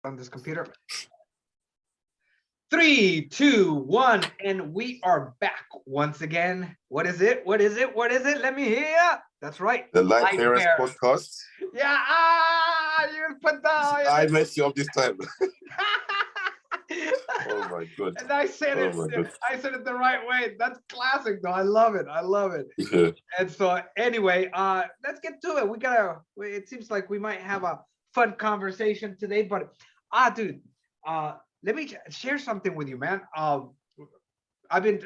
on this computer. 3, 2, 1, and we are back once again. What is it? What is it? What is it? Let me hear. That's right. The Light Bearers podcast. Yeah. You put the. I messed you up this time. Oh my god. And I said it. I said it the right way. That's classic, though. I love it. I love it. Yeah. And so, anyway, let's get to it. It seems like we might have a fun conversation today, but dude, let me share something with you, man. I've been,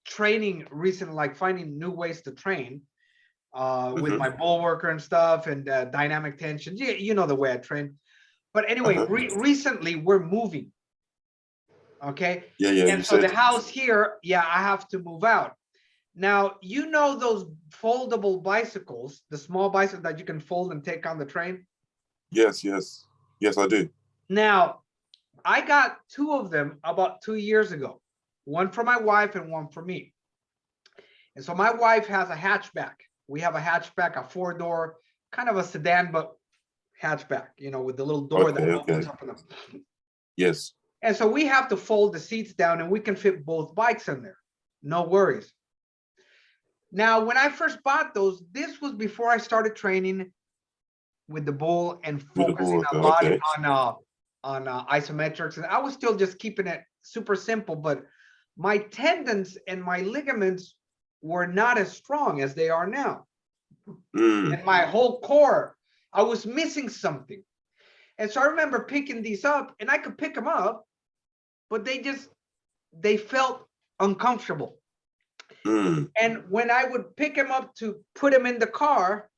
training recently, like finding new ways to train with my bull worker and stuff, and dynamic tension. You know the way I train. But anyway, recently we're moving. Okay. Yeah. And so the house here, I have to move out. Now, you know those foldable bicycles, the small bicycle that you can fold and take on the train? Yes, I do. Now, I got 2 of them about 2 years ago, one for my wife and one for me. And so my wife has a hatchback. We have a hatchback, a 4-door, kind of a sedan, but hatchback, with the little door that opens up in them. Yes. And so we have to fold the seats down and we can fit both bikes in there. No worries. Now, when I first bought those, this was before I started training with the bull and focusing a lot on isometrics. And I was still just keeping it super simple, but my tendons and my ligaments were not as strong as they are now. And my whole core, I was missing something. And so I remember picking these up, and I could pick them up, but they felt uncomfortable. And when I would pick them up to put them in the car,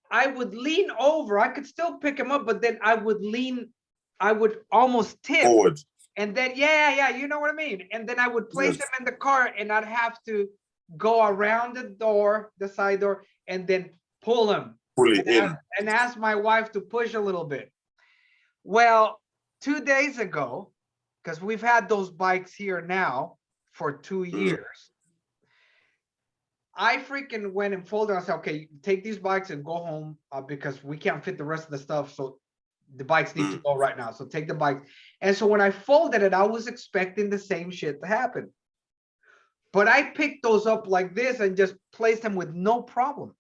I would lean over. I could still pick them up, but then I would almost tip forward. And then, you know what I mean? And then I would place them in the car, and I'd have to go around the door, the side door, and then pull them. And ask my wife to push a little bit. Well, 2 days ago, because we've had those bikes here now for 2 years, I freaking went and folded. I said, okay, take these bikes and go home because we can't fit the rest of the stuff. So the bikes need to go right now. So take the bikes. And so when I folded it, I was expecting the same shit to happen. But I picked those up like this and just placed them with no problem.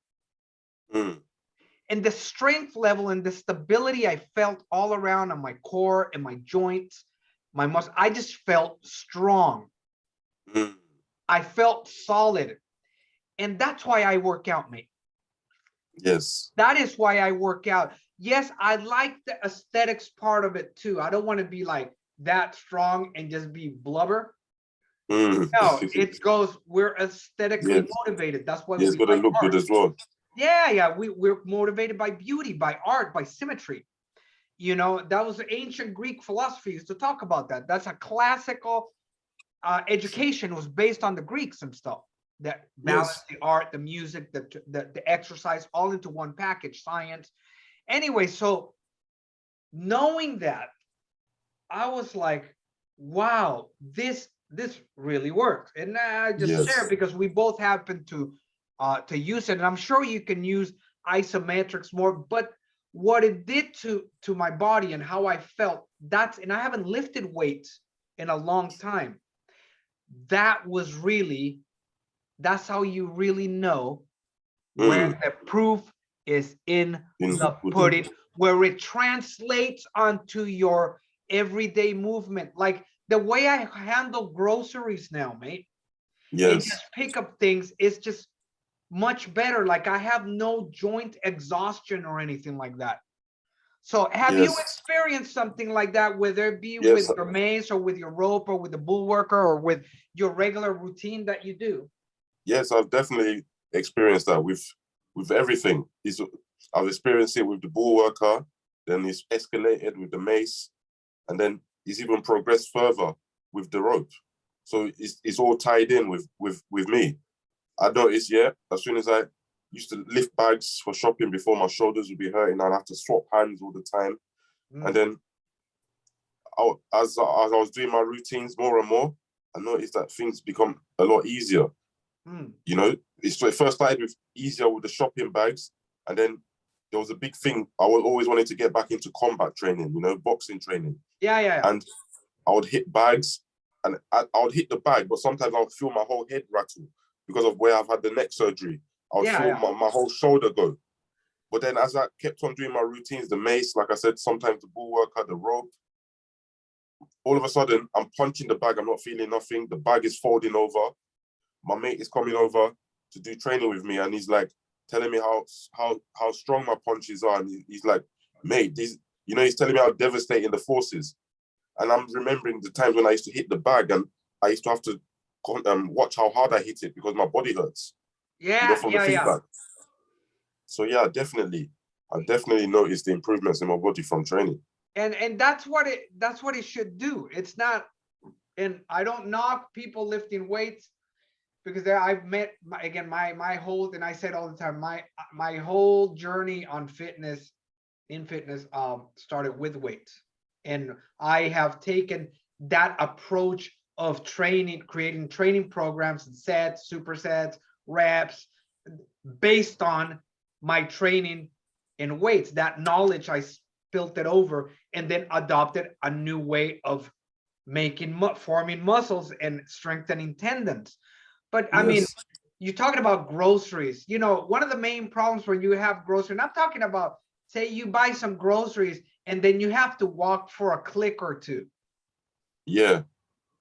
And the strength level and the stability I felt all around on my core and my joints, my muscle, I just felt strong. I felt solid. And that's why I work out, mate. Yes. That is why I work out. Yes, I like the aesthetics part of it too. I don't want to be like that strong and just be blubber. No, it goes, we're aesthetically motivated. That's why it's got to look good as well. Yeah. We're motivated by beauty, by art, by symmetry. That was ancient Greek philosophy used to talk about that. That's a classical education was based on the Greeks and stuff that balanced the art, the music, the exercise all into one package, science. Anyway, so knowing that, I was like, wow, this really works. And I just share because we both happen to use it. And I'm sure you can use isometrics more, but what it did to my body and how I felt, and I haven't lifted weights in a long time. That's how you really know where the proof is in the pudding, where it translates onto your everyday movement. Like the way I handle groceries now, mate. And just pick up things, it's just much better. Like I have no joint exhaustion or anything like that. So have you experienced something like that, whether it be with your mace or with your rope or with the bull worker or with your regular routine that you do? Yes, I've definitely experienced that with everything. I've experienced it with the bull worker, then it's escalated with the mace, and then it's even progressed further with the rope. So it's all tied in with me. I noticed, as soon as I used to lift bags for shopping before, my shoulders would be hurting. I'd have to swap hands all the time. And then as I was doing my routines more and more, I noticed that things become a lot easier. It first started with easier with the shopping bags, and then there was a big thing. I was always wanted to get back into combat training, you know, boxing training. Yeah. And I would hit bags, and I would hit the bag, but sometimes I would feel my whole head rattle because of where I've had the neck surgery. I would feel my whole shoulder go. But then as I kept on doing my routines, the mace, like I said, sometimes the bull workout, the rope, all of a sudden I'm punching the bag, I'm not feeling nothing. The bag is folding over. My mate is coming over to do training with me, and he's like telling me how strong my punches are. And he's like, mate, these, you know, he's telling me how devastating the force is. And I'm remembering the times when I used to hit the bag, and I used to have to watch how hard I hit it because my body hurts. Yeah, you know, from the feedback. So yeah, I definitely noticed the improvements in my body from training. And that's what it should do. It's not, and I don't knock people lifting weights, because I've met my whole, and I said all the time, my whole journey on fitness, started with weights. And I have taken that approach of training, creating training programs and sets, supersets, reps, based on my training in weights. That knowledge, I spilled it over and then adopted a new way of forming muscles and strengthening tendons. But I mean, you're talking about groceries. You know, one of the main problems when you have groceries, and I'm talking about, say you buy some groceries and then you have to walk for a click or two. Yeah.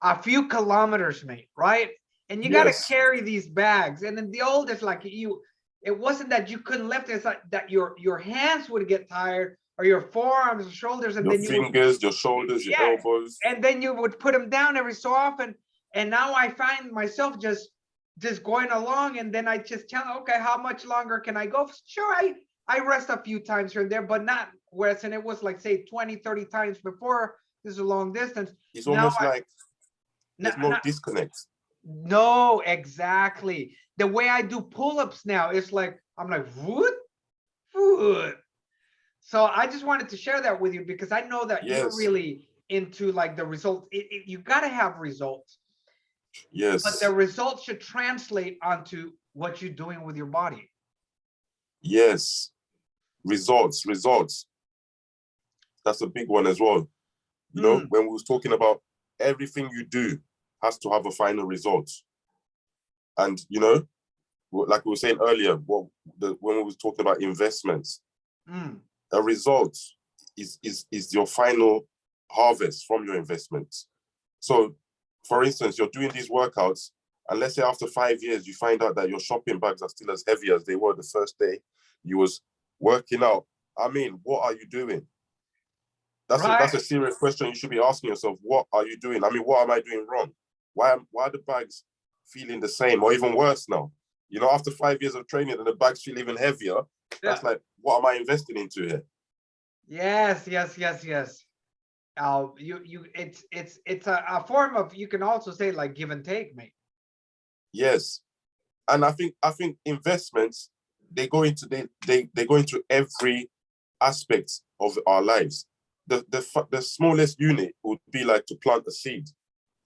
A few kilometers, mate, right? And you got to carry these bags. And then the oldest, like it wasn't that you couldn't lift it, it's like that your hands would get tired, or your forearms, shoulders, and your then fingers, your shoulders, your elbows. And then you would put them down every so often. And now I find myself just going along, and then I just tell, okay, how much longer can I go? Sure, I rest a few times here and there, but not whereas, and it was like, say 20, 30 times before. This is a long distance. It's almost like there's no disconnect. No, exactly. The way I do pull-ups now, it's like, I'm like, what? So I just wanted to share that with you, because I know that you're really into like the results. You got to have results. Yes. But the results should translate onto what you're doing with your body. Yes. Results. That's a big one as well. You know, when we was talking about everything you do has to have a final result. And, you know, like we were saying earlier, when we was talking about investments, a result is your final harvest from your investments. So, for instance, you're doing these workouts, and let's say after 5 years, you find out that your shopping bags are still as heavy as they were the first day you was working out. I mean, what are you doing? That's a serious question you should be asking yourself. What are you doing? I mean, what am I doing wrong? Why are the bags feeling the same or even worse now? You know, after 5 years of training and the bags feel even heavier, that's like, what am I investing into here? Yes. It's a form of, you can also say like give and take, mate. Yes. And I think investments, they go into every aspect of our lives. The smallest unit would be like to plant a seed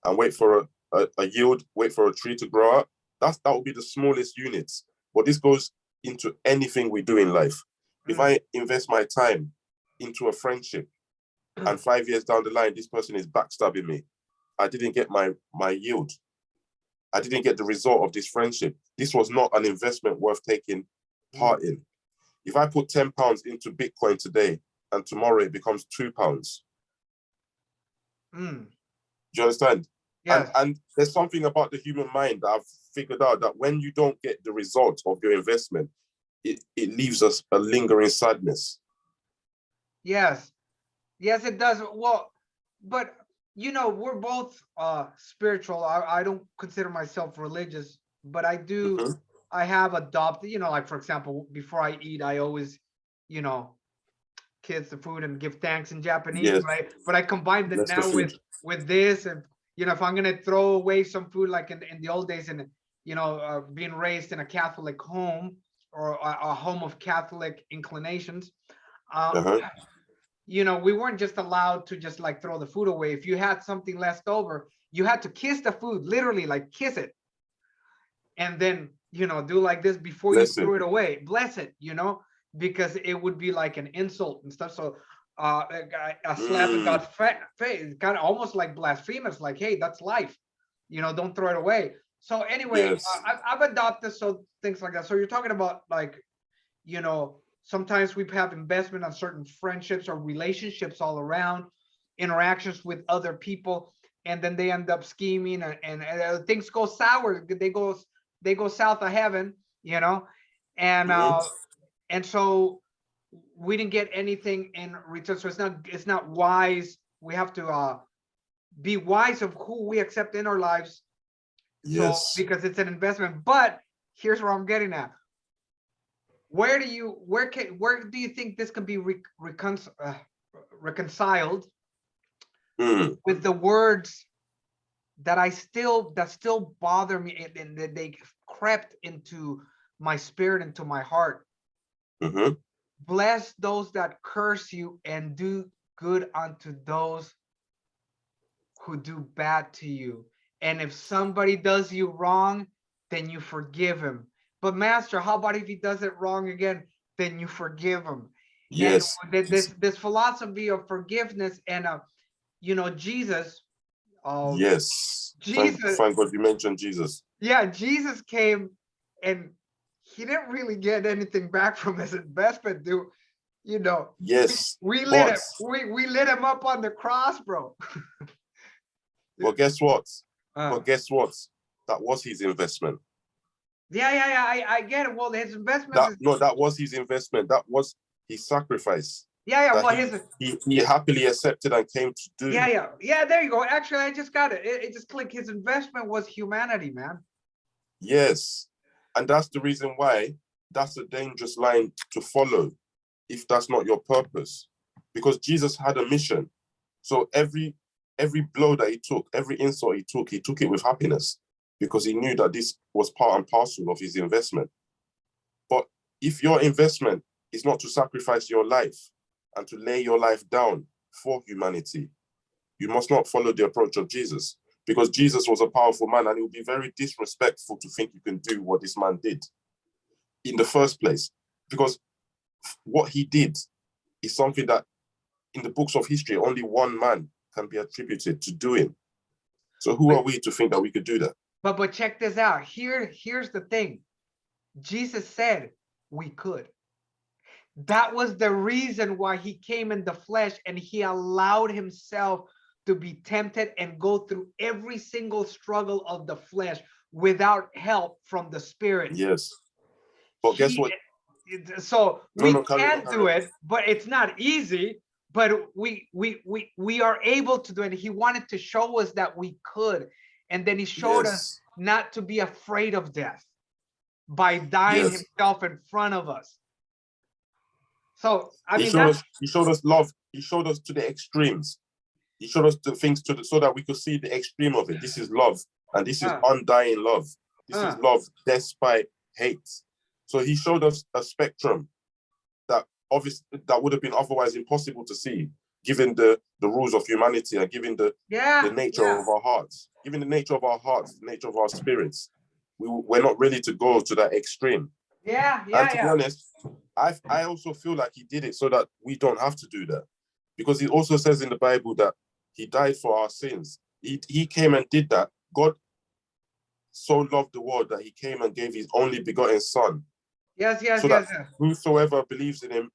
and wait for a yield, wait for a tree to grow up. That would be the smallest units. But this goes into anything we do in life. If I invest my time into a friendship and 5 years down the line, this person is backstabbing me, I didn't get my yield. I didn't get the result of this friendship. This was not an investment worth taking part in. If I put £10 into Bitcoin today and tomorrow it becomes £2, do you understand? Yes. And there's something about the human mind that I've figured out, that when you don't get the result of your investment, it leaves us a lingering sadness. Yes, it does. Well, but you know, we're both spiritual. I don't consider myself religious, but I do. I have adopted, you know, like for example, before I eat, I always, you know, kiss the food and give thanks in Japanese, right? But I combine it now with this, and you know, if I'm gonna throw away some food, like in the old days, and you know, being raised in a Catholic home or a home of Catholic inclinations, you know, we weren't just allowed to just like throw the food away. If you had something left over, you had to kiss the food, literally like kiss it, and then, you know, do like this before you threw it away. Bless it, you know. because it would be like an insult and stuff. So a slap in Mm, God's face, kind of almost like blasphemous, like, hey, that's life, don't throw it away. So anyway, yes. I've adopted so things like that. So you're talking about like, sometimes we have investment on certain friendships or relationships all around, interactions with other people, and then they end up scheming, and things go sour. They go south of heaven, and Mhm. and so we didn't get anything in return. So it's not wise. We have to be wise of who we accept in our lives. So Yes. because it's an investment. But here's where I'm getting at. Where do you think this can be reconciled Mm, with the words that still bother me, and that they crept into my spirit, into my heart? mhm. Bless those that curse you, and do good unto those who do bad to you. And if somebody does you wrong, then you forgive him. But master, how about if he does it wrong again? Then you forgive him. And Yes. this philosophy of forgiveness, and Jesus, uh, Yes. Jesus, Thank God you mentioned Jesus. yeah, Jesus came, and he didn't really get anything back from his investment, dude. You know, Yes. we lit But him, we lit him up on the cross, bro. but guess what? Uh, But guess what? That was his investment. yeah. I get it. Well, his investment That is, no, that was his investment. That was his sacrifice yeah. that Well, his, he happily accepted and came to do. yeah. There you go. Actually, I just got it. It just clicked. His investment was humanity, man. Yes. And that's the reason why that's a dangerous line to follow if that's not your purpose. Because Jesus had a mission. So every blow that he took, every insult he took it with happiness because he knew that this was part and parcel of his investment. But if your investment is not to sacrifice your life and to lay your life down for humanity, you must not follow the approach of Jesus, because Jesus was a powerful man, and it would be very disrespectful to think you can do what this man did in the first place, because what he did is something that in the books of history only one man can be attributed to doing. So who are But we to think that we could do that? but check this out. Here's the thing. Jesus said we could. That was the reason why he came in the flesh, and he allowed himself to be tempted and go through every single struggle of the flesh without help from the spirit. Yes, but guess He what? So No, we no, carry on, can carry do on. it, but it's not easy. But we are able to do it. He wanted to show us that we could, and then he showed us Yes, not to be afraid of death by dying yes. himself in front of us. So I He mean showed that's us. He showed us love. He showed us to the extremes. He showed us the things so that we could see the extreme of it. This is love, and this is uh, undying love. This is uh, love despite hate. So he showed us a spectrum that obviously that would have been otherwise impossible to see, given the rules of humanity and given the yeah, nature yeah, of our hearts, given the nature of our hearts, the nature of our spirits. We're not ready to go to that extreme. And to be yeah. honest, I also feel like he did it so that we don't have to do that. Because he also says in the Bible that he died for our sins. He came and did that. God so loved the world that he came and gave his only begotten son, Yes, yes, so that yes, yes. whosoever believes in him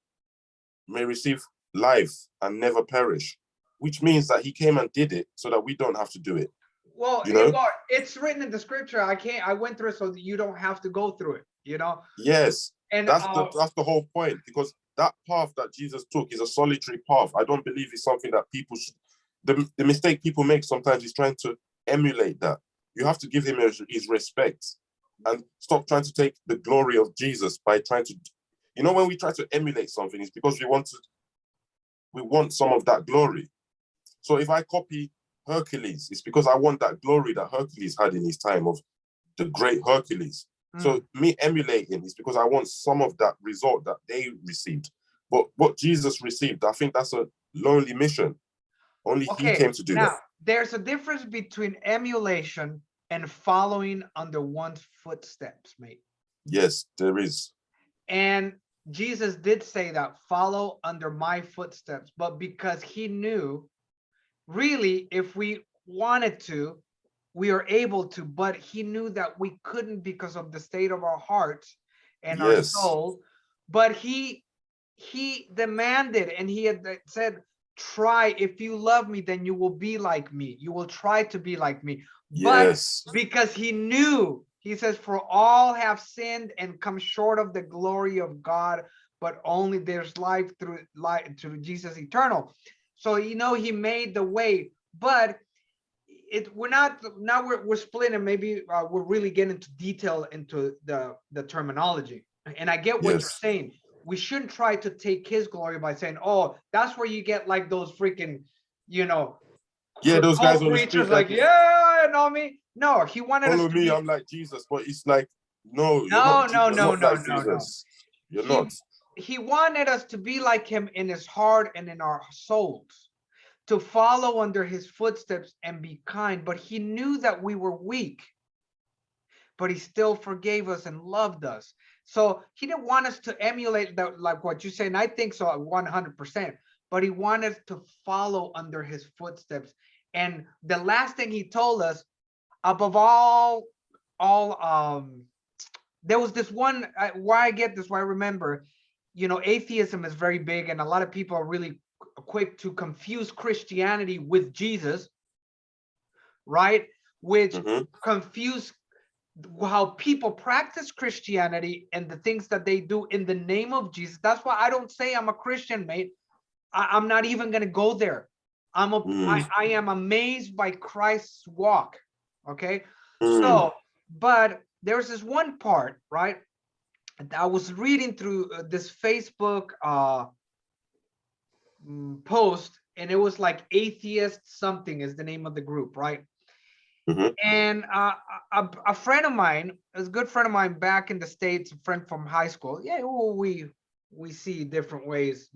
may receive life and never perish. Which means that he came and did it so that we don't have to do it. Well, You know? it's written in the scripture. I went through it so that you don't have to go through it. Yes. And That's the whole point, because that path that Jesus took is a solitary path. I don't believe it's something that people should. The mistake people make sometimes is trying to emulate that. You have to give him his respect and stop trying to take the glory of Jesus by trying to. When we try to emulate something, it's because we want some of that glory. So if I copy Hercules, it's because I want that glory that Hercules had in his time of the great Hercules. So me emulating is because I want some of that result that they received. But what Jesus received, I think that's a lonely mission. Only he okay, came to do that. now there's a difference between emulation and following under one's footsteps, mate. Yes, there is. And Jesus did say that, follow under my footsteps, but because he knew really if we wanted to, we are able to, but he knew that we couldn't because of the state of our hearts and our Yes. soul. But he demanded, and he had said, try, if you love me, then you will be like me, you will try to be like me. But Yes. because he knew, he says, for all have sinned and come short of the glory of God, but only there's life through Jesus eternal. So he made the way. But we're not, now we're splitting, maybe we're really getting into detail into the terminology. And I get what you're Yes. saying. We shouldn't try to take his glory by saying, oh, that's where you get like those freaking, Yeah, those guys cult on the preachers street like, like, yeah, and all me. No, he wanted us follow to me, be, I'm like Jesus. But it's like, no, no, no, you're no, not no, like no, no. Jesus. You're He not. he wanted us to be like him in his heart and in our souls, to follow under his footsteps and be kind. But he knew that we were weak, but he still forgave us and loved us. So he didn't want us to emulate that, like what you say, and I think so 100%. But he wanted us to follow under his footsteps. And the last thing he told us, above all, there was this one. Why I get this? Why I remember, atheism is very big, and a lot of people are really quick to confuse Christianity with Jesus, right? Which Hmm. confuse how people practice Christianity and the things that they do in the name of Jesus. That's why I don't say I'm a Christian, mate. I'm not even gonna go there. I am amazed by Christ's walk. Okay, so but there's this one part, right? I was reading through this Facebook post, and it was like atheist something is the name of the group, right? Hmm. And a friend of mine, a good friend of mine back in the States, a friend from high school. Yeah, well, we see different ways,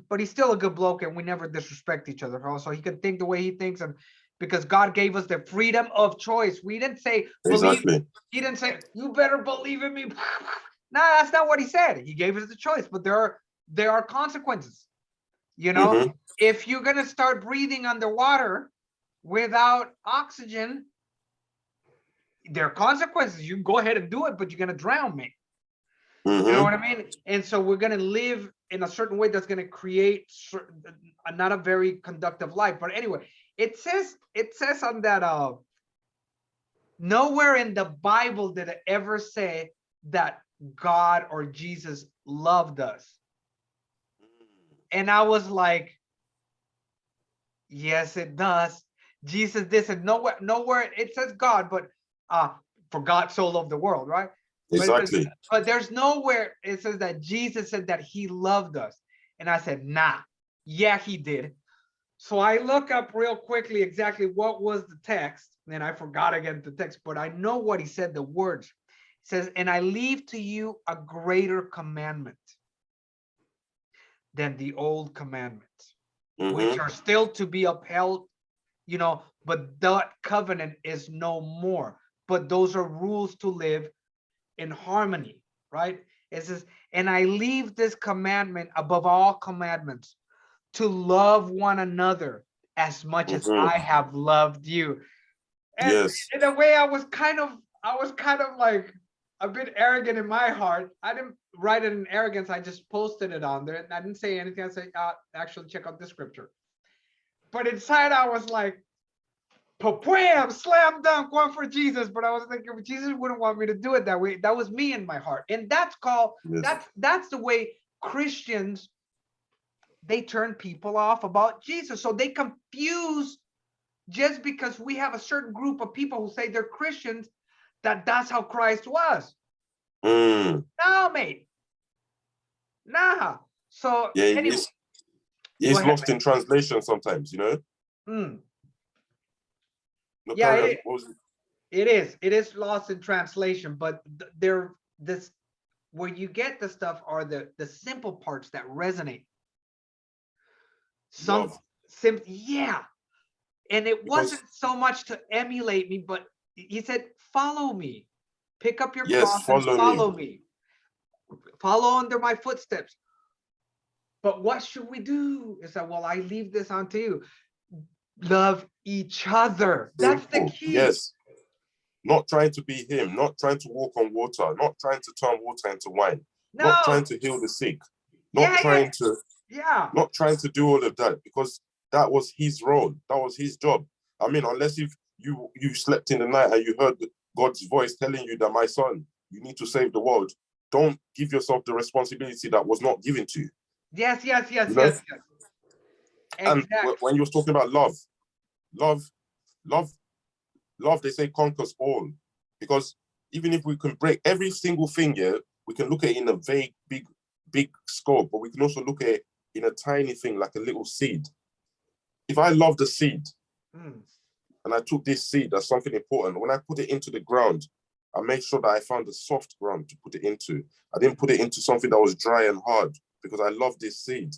but he's still a good bloke, and we never disrespect each other. Also, he can think the way he thinks, and because God gave us the freedom of choice, we didn't say believe. Exactly. He didn't say you better believe in me. No, that's not what he said. He gave us the choice, but there are consequences. Hmm. If you're gonna start breathing underwater without oxygen, there are consequences. You can go ahead and do it, but you're gonna drown me. You know Hmm. what I mean? And so we're gonna live in a certain way that's gonna create not a very conductive life. But anyway, it says on that nowhere in the Bible did it ever say that God or Jesus loved us. And I was like, yes, it does. Jesus did. Said nowhere it says God, but for God so loved the world, right? But it says, Exactly. but there's nowhere it says that Jesus said that he loved us. And I said, nah, yeah, he did. So I look up real quickly exactly what was the text, and I forgot again the text, but I know what he said, the words. It says, and I leave to you a greater commandment than the old commandments, which Hmm. are still to be upheld, but that covenant is no more. But those are rules to live in harmony, right? It says, and I leave this commandment above all commandments, to love one another as much as Hmm. I have loved you. And Yes. in a way, I was kind of like a bit arrogant in my heart. I didn't write it in arrogance. I just posted it on there. I didn't say anything. I said, actually, check out this scripture. But inside, I was like, wham, slam dunk, one for Jesus. But I was thinking, Jesus wouldn't want me to do it that way. That was me in my heart. And that's called, Yes. that's the way Christians, they turn people off about Jesus. So they confuse, just because we have a certain group of people who say they're Christians, that's how Christ was. Mm. No, mate. Nah. So Yeah, anyway, go it's ahead, lost in translation sometimes, man. No, Yeah, carry on. What was it? it is. It is lost in translation, but there, this, where you get the stuff are the simple parts that resonate. Some Love. yeah. And it Because wasn't so much to emulate me, but he said, follow me, pick up your yes, cross and follow me. follow me. follow under my footsteps. But what should we do? Is that, well, I leave this on to you. Love each other. That's the Simple. key. Yes. Not trying to be him, not trying to walk on water, not trying to turn water into wine, not trying No. to heal the sick, Yeah, not trying to yeah. not trying to do all of that, because that was his role, that was his job. I mean, unless if you slept in the night and you heard God's voice telling you that, my son, you need to save the world, don't give yourself the responsibility that was not given to you. Yes, yes, You yes, know? yes, yes. And Exactly. when you was talking about love, love, love, love, they say conquers all. Because even if we can break every single thing here, we can look at it in a vague, big scope, but we can also look at it in a tiny thing, like a little seed. If I love the seed, and I took this seed as something important, when I put it into the ground, I made sure that I found a soft ground to put it into. I didn't put it into something that was dry and hard, because I love this seed.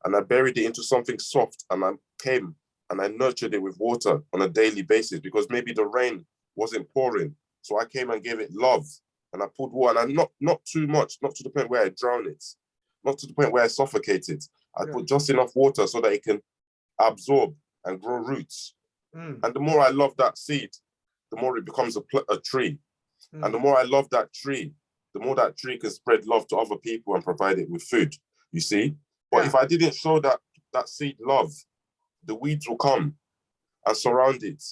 And I buried it into something soft, and I came and I nurtured it with water on a daily basis, because maybe the rain wasn't pouring. So I came and gave it love, and I poured water, and not too much, not to the point where I drown it, not to the point where I suffocate it. I put just enough water so that it can absorb and grow roots. And the more I love that seed, the more it becomes a tree. And the more I love that tree, the more that tree can spread love to other people and provide it with food, you see? But if I didn't show that seed love, the weeds will come and surround it.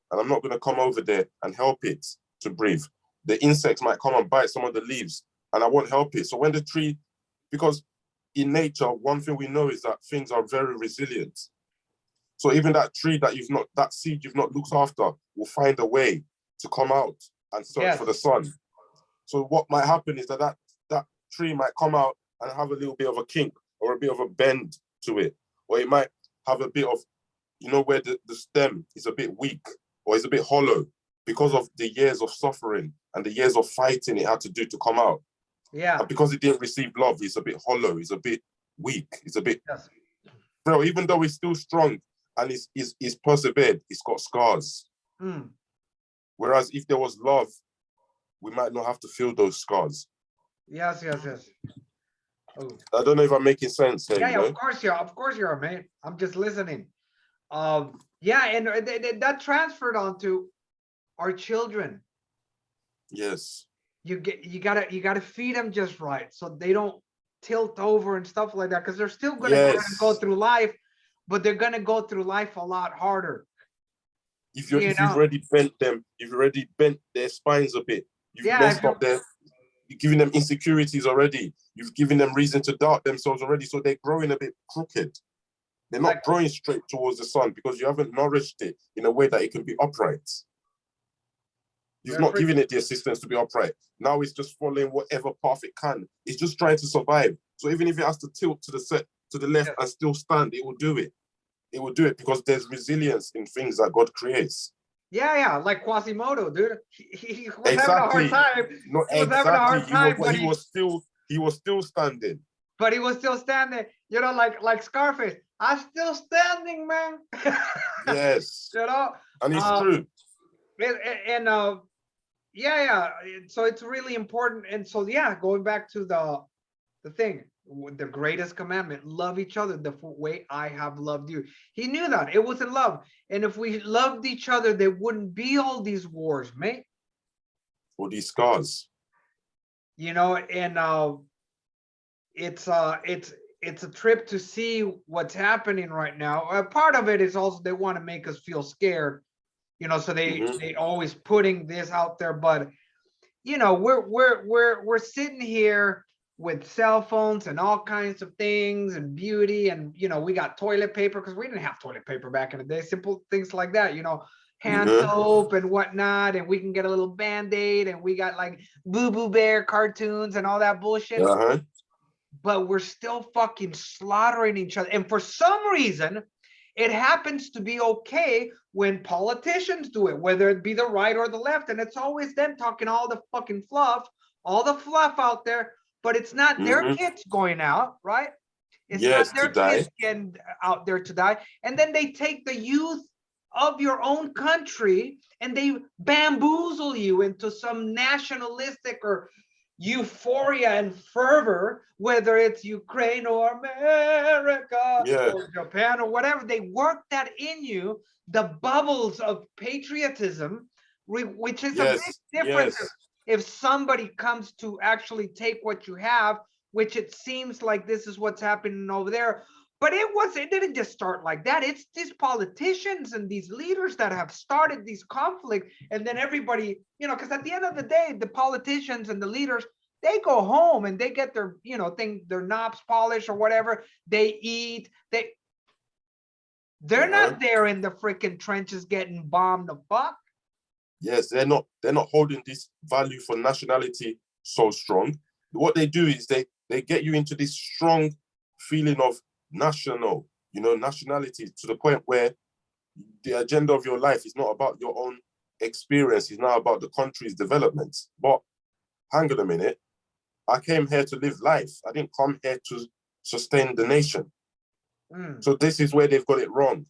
And I'm not going to come over there and help it to breathe. The insects might come and bite some of the leaves, and I won't help it. So when the tree, because in nature, one thing we know is that things are very resilient. So even that tree that seed you've not looked after will find a way to come out and search for the sun. So what might happen is that tree might come out and have a little bit of a kink or a bit of a bend to it. Or it might have a bit of, where the stem is a bit weak or is a bit hollow because of the years of suffering and the years of fighting it had to do to come out. Yeah. And because it didn't receive love, it's a bit hollow, it's a bit weak, it's a bit... Bro, even though it's still strong and it's persevered, it's got scars. Whereas if there was love, we might not have to feel those scars. Yes, yes, yes. Oh. I don't know if I'm making sense here. Yeah, of course you are. Of course you are, man. I'm just listening. Yeah, and that transferred onto our children. Yes. You gotta feed them just right so they don't tilt over and stuff like that, because they're still gonna go through life, but they're gonna go through life a lot harder. If you've already bent them, you've already bent their spines a bit, you've messed up you're giving them insecurities already, you've given them reason to doubt themselves already, so they're growing a bit crooked. They're not growing straight towards the sun because you haven't nourished it in a way that it can be upright. You've not given it the assistance to be upright. Now it's just following whatever path it can. It's just trying to survive. So even if it has to tilt to the left and still stand, it will do it. It will do it because there's resilience in things that God creates. Yeah, like Quasimodo, dude. He was having a hard time. No, he was having a hard time, but he was still standing. But he was still standing, like Scarface. I'm still standing, man. Yes. And it's true. And yeah. So it's really important. And so going back to the thing, the greatest commandment, love each other the way I have loved you. He knew that it wasn't love. And if we loved each other, there wouldn't be all these wars, mate. Or these scars. And it's a trip to see what's happening right now. Part of it is also they want to make us feel scared, so they always putting this out there. But we're sitting here with cell phones and all kinds of things and beauty, and we got toilet paper because we didn't have toilet paper back in the day. Simple things like that, hand soap and whatnot, and we can get a little Band-Aid, and we got like Boo Boo Bear cartoons and all that bullshit. But we're still fucking slaughtering each other. And for some reason, it happens to be okay when politicians do it, whether it be the right or the left. And it's always them talking all the fucking fluff, all the fluff out there, but it's not their kids going out, right? It's not their kids getting out there to die. And then they take the youth of your own country and they bamboozle you into some nationalistic or euphoria and fervor, whether it's Ukraine or America Yeah. or Japan or whatever, they work that in you, the bubbles of patriotism, which is a big Yes. difference Yes. if somebody comes to actually take what you have, which it seems like this is what's happening over there. But it didn't just start like that. It's these politicians and these leaders that have started these conflicts. And then everybody, because at the end of the day, the politicians and the leaders, they go home and they get their, their knobs polished or whatever. They eat, they're Uh-huh. not there in the freaking trenches getting bombed the fuck. Yes, they're not holding this value for nationality so strong. What they do is they get you into this strong feeling of nationality, to the point where the agenda of your life is not about your own experience, it's not about the country's development. But hang on a minute, I came here to live life. I didn't come here to sustain the nation. So this is where they've got it wrong.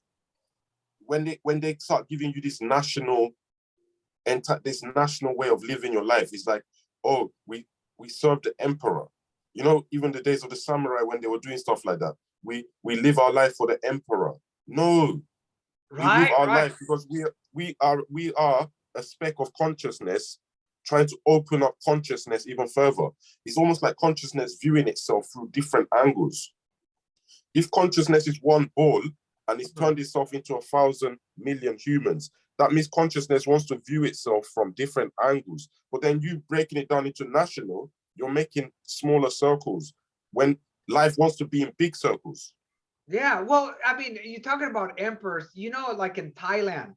When they start giving you this national way of living your life, it's like, oh, we serve the emperor. Even the days of the samurai, when they were doing stuff like that, we live our life for the emperor. No, we live our life because we are a speck of consciousness trying to open up consciousness even further. It's almost like consciousness viewing itself through different angles. If consciousness is one ball and it's turned itself into 1,000 million humans, that means consciousness wants to view itself from different angles. But then you breaking it down into national, you're making smaller circles when life wants to be in big circles. Yeah, well, I mean, you're talking about emperors, like in Thailand,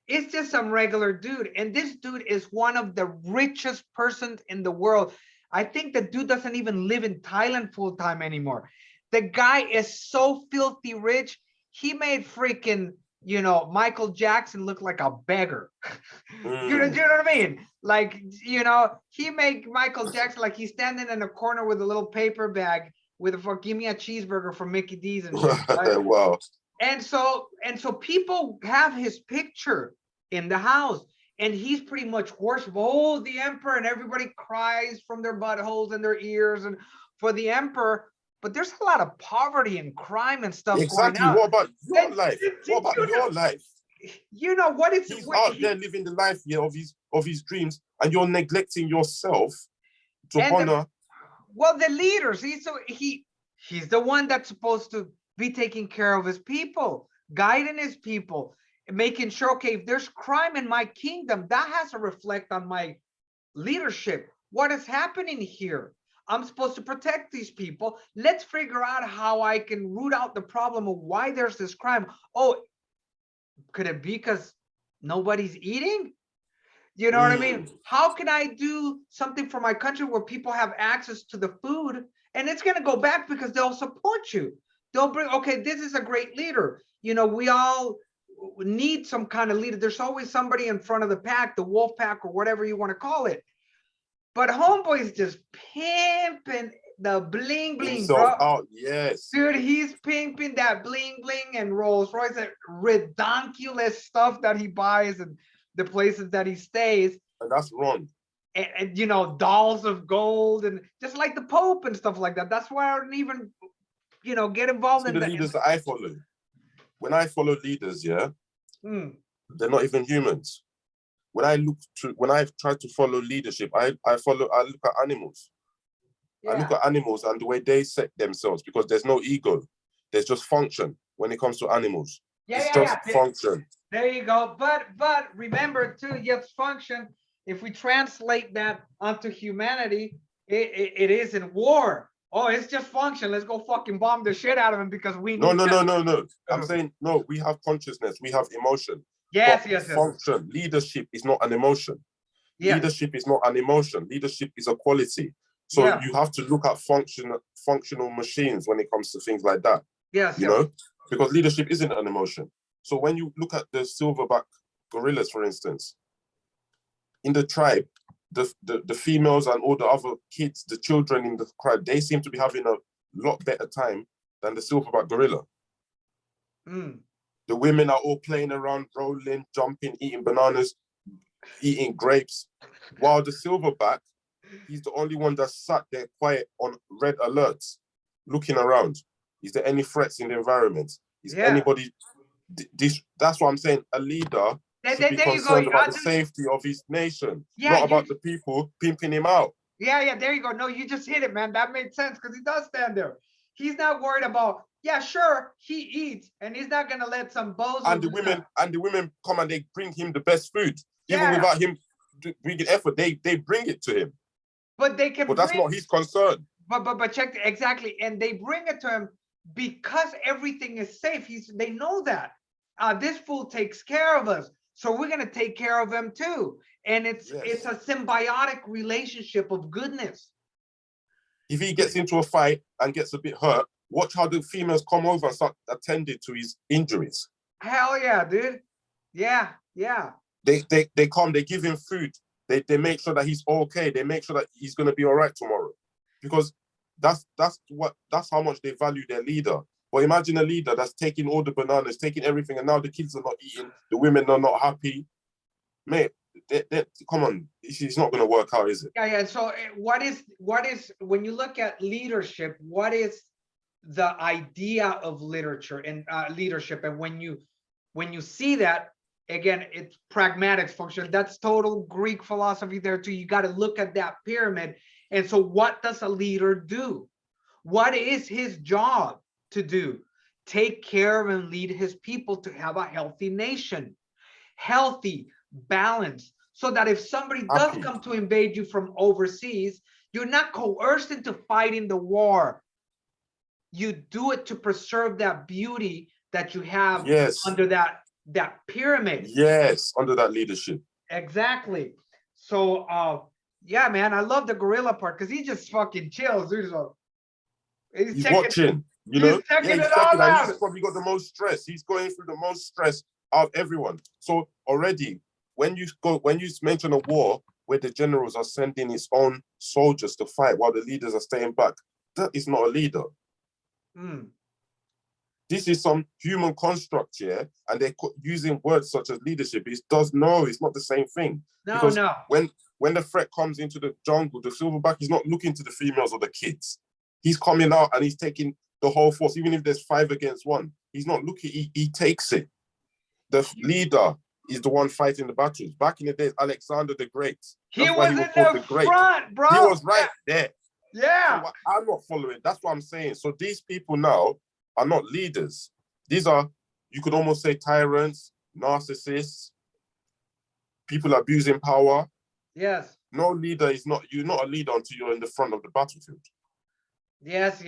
it's just some regular dude. And this dude is one of the richest persons in the world. I think the dude doesn't even live in Thailand full time anymore. The guy is so filthy rich. He made freaking, Michael Jackson look like a beggar. You know what I mean? Like, he made Michael Jackson like he's standing in a corner with a little paper bag with give me a cheeseburger from Mickey D's and shit. Right? Wow. And so people have his picture in the house, and he's pretty much worship. Oh, the emperor, and everybody cries from their buttholes and their ears and for the emperor. But there's a lot of poverty and crime and stuff going on. What about your life? What about your life? What is he's out there living the life of his dreams, and you're neglecting yourself to honor. The leaders. He's the one that's supposed to be taking care of his people, guiding his people, making sure, okay, if there's crime in my kingdom, that has to reflect on my leadership. What is happening here? I'm supposed to protect these people. Let's figure out how I can root out the problem of why there's this crime. Oh, could it be because nobody's eating? You know what I mean? How can I do something for my country where people have access to the food, and it's going to go back because they'll support you. They'll bring, okay, this is a great leader. We all need some kind of leader. There's always somebody in front of the pack, the wolf pack or whatever you want to call it. But homeboy's just pimping the bling bling, bro. Out, yes. Dude, he's pimping that bling bling and Rolls Royce, that ridiculous stuff that he buys and the places that he stays. And that's wrong. And dolls of gold and just like the Pope and stuff like that. That's why I don't even, get involved in the leaders that I follow. When I follow leaders, they're not even humans. When I try to follow leadership, I look at animals. Yeah. I look at animals and the way they set themselves, because there's no ego. There's just function when it comes to animals. It's just function. There you go. But remember too, yes, function. If we translate that onto humanity, it is in war. Oh, it's just function. Let's go fucking bomb the shit out of him because we No. I'm saying no, we have consciousness, we have emotion. Yes. Function. Leadership is not an emotion. Yes. Leadership is not an emotion. Leadership is a quality. So you have to look at functional machines when it comes to things like that. Yes. Because leadership isn't an emotion. So when you look at the silverback gorillas, for instance, in the tribe, the females and all the other kids, the children in the tribe, they seem to be having a lot better time than the silverback gorilla. The women are all playing around, rolling, jumping, eating bananas, eating grapes, while the silverback He's the only one that's sat there quiet on red alerts, looking around. Is there any threats in the environment? Is Yeah. anybody this? That's what I'm saying. A leader should be There you go. concerned about the safety of his nation, Yeah, not about the people pimping him out. yeah, there you go. No, you just hit it, man. That made sense because he does stand there. He's not worried about, yeah, sure, he eats and he's not gonna let some bozo. And the women come and they bring him the best food. Even Yeah. without him bringing effort, they bring it to him. But they can But that's not his concern. But check exactly, and they bring it to him because everything is safe. They know that this fool takes care of us, so we're gonna take care of him too. And it's a symbiotic relationship of goodness. If he gets into a fight and gets a bit hurt, watch how the females come over and start attending to his injuries. Hell yeah, dude. Yeah. They come, they give him food. They make sure that he's okay. They make sure that he's gonna be all right tomorrow. Because that's how much they value their leader. But imagine a leader that's taking all the bananas, taking everything, and now the kids are not eating, the women are not happy. Mate, come on, it's not going to work out, is it? Yeah. So what is when you look at leadership? What is the idea of literature and leadership? And when you see that, again, it's pragmatics function. That's total Greek philosophy there too. You got to look at that pyramid. And so what does a leader do? What is his job to do? Take care of and lead his people to have a healthy nation, healthy, balanced, so that if somebody does come to invade you from overseas, you're not coerced into fighting the war. You do it to preserve that beauty that you have under that pyramid. Yes, under that leadership. Exactly. So yeah, man, I love the gorilla part because he just fucking chills, dude. So he's watching, you know. He's checking it all out. He's probably got the most stress. He's going through the most stress out of everyone. So already, when you mention a war where the generals are sending his own soldiers to fight while the leaders are staying back, that is not a leader. This is some human construct here, and they're using words such as leadership. It's not the same thing. No. When the threat comes into the jungle, the silverback is not looking to the females or the kids. He's coming out and he's taking the whole force, even if there's 5 against 1. He's not looking, he takes it. The leader is the one fighting the battles. Back in the days, Alexander the Great. He was in the front, bro. He was right there. Yeah. So I'm not following. That's what I'm saying. So these people now are not leaders. These are, you could almost say, tyrants, narcissists, people abusing power. Yes. No leader you're not a leader until you're in the front of the battlefield. Yes.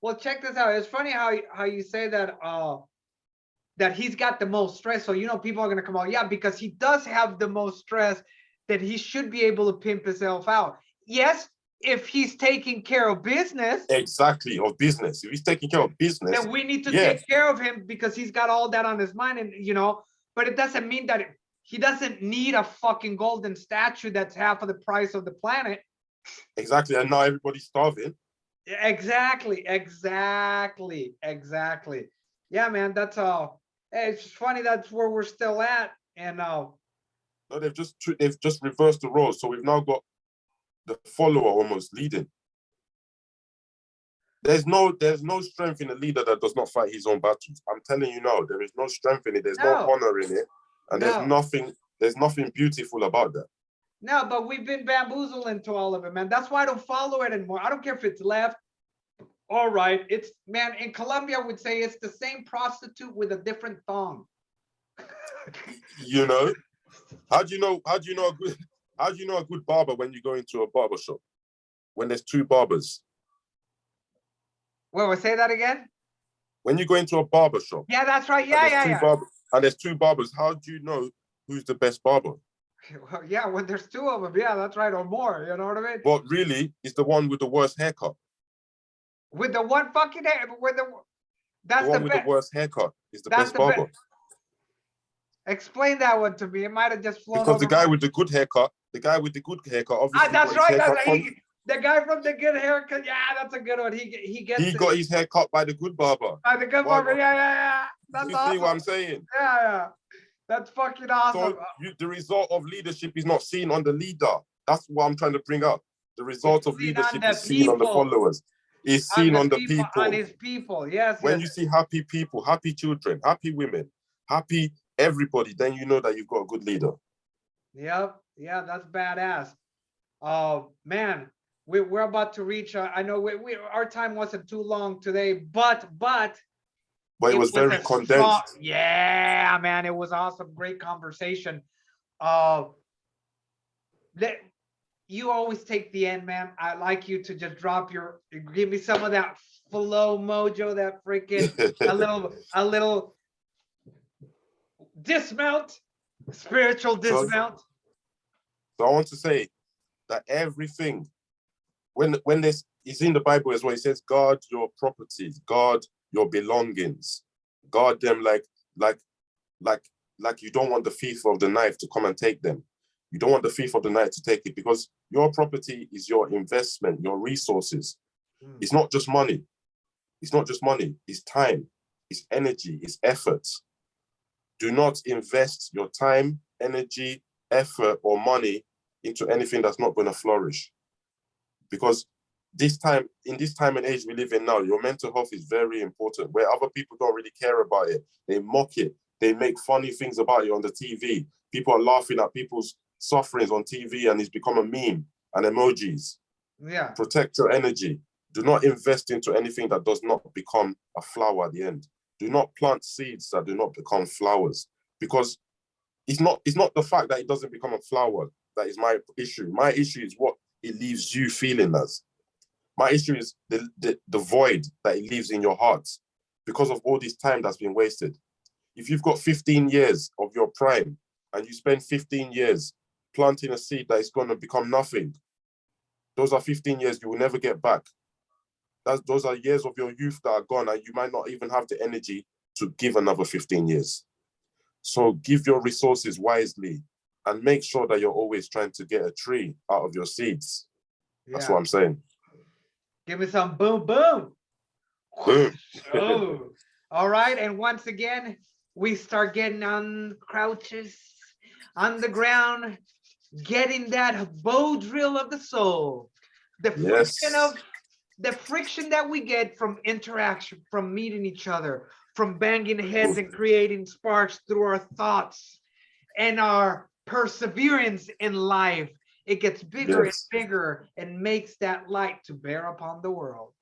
Well, check this out. It's funny how you say that that he's got the most stress. So, you know, people are going to come out, yeah, because he does have the most stress, that he should be able to pimp himself out. Yes, if he's taking care of business. Exactly, of business. If he's taking care of business. Then we need to take care of him because he's got all that on his mind. And, you know, but it doesn't mean that he doesn't need a fucking golden statue that's half of the price of the planet. Exactly, and now everybody's starving. Exactly. Yeah, man, that's all. Hey, it's funny that's where we're still at. And no, they've just reversed the roles. So we've now got the follower almost leading. There's no strength in a leader that does not fight his own battles. I'm telling you now, there is no strength in it. There's no honor in it, and there's nothing beautiful about that. No, but we've been bamboozled into all of it, man. That's why I don't follow it anymore. I don't care if it's left or right. It's, man, in Colombia would say it's the same prostitute with a different thong. You know, how do you know a good barber when you go into a barber shop? When there's 2 barbers. Well, say that again. When you go into a barber shop. Yeah, that's right. Yeah. And there's 2 barbers. How do you know who's the best barber? Well, yeah, when there's 2 of them, yeah, that's right, or more. You know what I mean? But really, it's the one with the worst haircut. With the one fucking hair, that's the one with the worst haircut is the best barber. Explain that one to me. It might have just flown. Because the guy with the good haircut, obviously. That's right. The guy from the good haircut. Yeah, that's a good one. He got his hair cut by the good barber. By the good barber. Yeah. That's you awesome. See what I'm saying? Yeah. That's fucking awesome. So the result of leadership is not seen on the leader. That's what I'm trying to bring up. The result of seen on leadership the is seen on the people, followers. It's on seen the on the people, on people. his people. Yes, When yes. you see happy people, happy children, happy women, happy everybody, then you know that you've got a good leader. Yep. Yeah, that's badass. Oh man, we're about to reach. I know our time wasn't too long today, but But it was very a strong. condensed. Yeah, man, it was awesome. Great conversation. Uh, let you always take the end, man. I like you to just drop your, give me some of that flow mojo, that freaking a little dismount, spiritual So, dismount. so I want to say that everything, when this is in the Bible as well, it says, guard your properties, guard your belongings, guard them like you don't want the thief of the knife to come and take them. You don't want the thief of the night to take it, because your property is your investment, your resources. It's not just money. It's not just money. It's time, it's energy, it's effort. Do not invest your time, energy, effort, or money into anything that's not going to flourish. Because in this time and age we live in now, your mental health is very important, where other people don't really care about it. They mock it. They make funny things about it on the TV. People are laughing at people's sufferings on TV, and it's become a meme and emojis. Yeah. Protect your energy. Do not invest into anything that does not become a flower at the end. Do not plant seeds that do not become flowers, because it's not the fact that it doesn't become a flower that is my issue. My issue is what it leaves you feeling as. My issue is the void that it leaves in your heart because of all this time that's been wasted. If you've got 15 years of your prime and you spend 15 years planting a seed that is going to become nothing, those are 15 years you will never get back. Those are years of your youth that are gone, and you might not even have the energy to give another 15 years. So give your resources wisely and make sure that you're always trying to get a tree out of your seeds. That's what I'm saying. Give me some boom, boom. Boom. Oh, all right. And once again, we start getting on crouches on the ground, getting that bow drill of the soul. The friction that we get from interaction, from meeting each other, from banging heads and creating sparks through our thoughts and our perseverance in life. It gets bigger and bigger and makes that light to bear upon the world.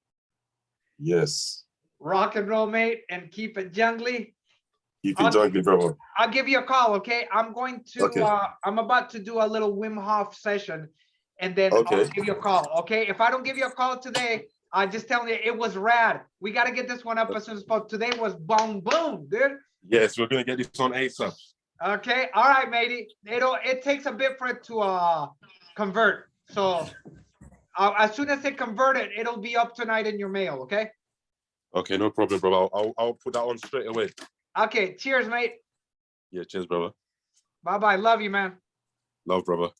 Yes. Rock and roll, mate, and keep it jungly. Keep it jungly, brother. I'll give you a call, okay? I'm going to, I'm about to do a little Wim Hof session, and then I'll give you a call, okay? If I don't give you a call today, I just telling you, it was rad. We got to get this one up as soon as possible. Today was boom, boom, dude. Yes, we're going to get this on ASAP. Okay, all right, matey. It takes a bit for it to convert. So as soon as it converted, it'll be up tonight in your mail, okay? Okay, no problem, brother. I'll put that on straight away. Okay, cheers, mate. Yeah, cheers, brother. Bye-bye. Love you, man. Love, brother.